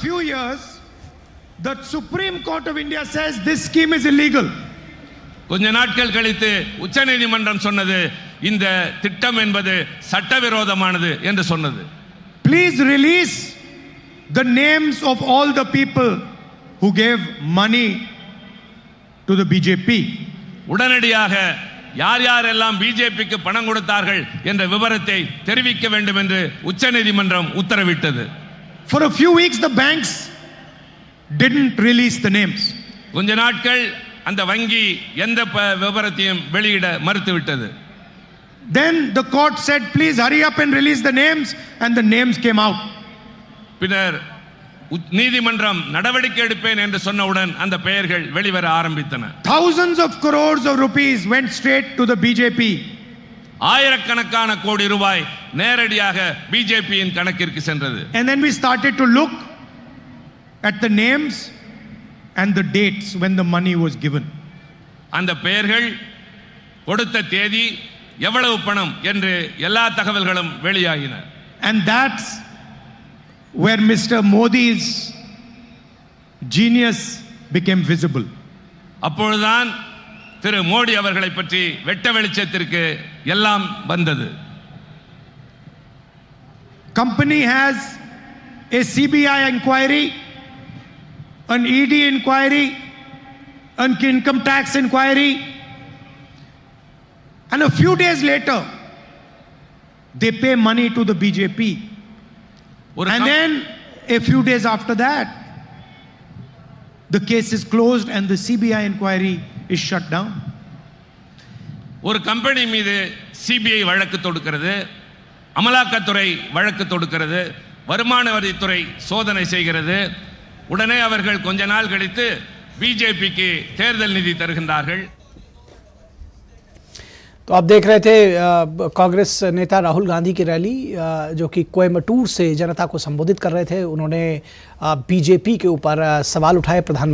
few years, the Supreme Court of India says this scheme is illegal. கொஞ்ச நாட்கள் கழித்து உச்சநீதிமன்றம் சொன்னது இந்த திட்டம் என்பது சட்டவிரோதமானது என்று சொன்னது. Please release the names of all the people who gave money to the BJP. உடனடியாக யார் யாரெல்லாம் பிஜேபிக்கு பணம் கொடுத்தார்கள் என்ற விவரத்தை தெரிவிக்க வேண்டும் என்று உச்சநீதிமன்றம் உத்தரவிட்டது. For a few weeks the banks didn't release the names. கொஞ்ச நாட்கள் அந்த வங்கி எந்த விவரத்தையும் வெளியிட மறுத்துவிட்டது. Then the court said please hurry up and release the names, and the names came out. பின்னர் நீதிமன்றம் நடவடிக்கை எடுப்பேன் என்று சொன்னவுடன் அந்த பெயர்கள் வெளிவர ஆரம்பித்தன. Thousands of crores of rupees went straight to the BJP. ஆயிரக்கணக்கான கோடி ரூபாய் நேரடியாக பிஜேபியின் கணக்கிற்கு சென்றது. And then we started to look at the names and the dates when the money was given. அந்த பெயர்கள், கொடுத்த தேதி, எவ்வளவு பணம் என்று எல்லா தகவல்களும் வெளியாகின. And that's where Mr. Modi's genius became visible. அப்பொழுதுதான் திரு மோடி அவர்களை பற்றி வெட்ட வெளிச்சத்திற்கு எல்லாம் வந்தது. Company has a CBI inquiry, an ED inquiry, an income tax inquiry, and a few days later they pay money to the BJP. And then a few days after that the case is closed and the CBI inquiry is shut down. ஒரு company மீது CBI வழக்கு தொடுக்கிறது, அமலாக்கத்துறை வழக்கு தொடுக்கிறது, வருமான வரித்துறை சோதனை செய்கிறது. உடனே அவர்கள் கொஞ்ச நாள் கழித்து பிஜேபிக்கு தேர்தல் நிதி தருகின்றார்கள். तो आप देख रहे थे कांग्रेस नेता राहुल गांधी की रैली जो कि कोयम्बटूर से जनता को संबोधित कर रहे थे। उन्होंने बीजेपी के ऊपर सवाल उठाए। प्रधानमंत्री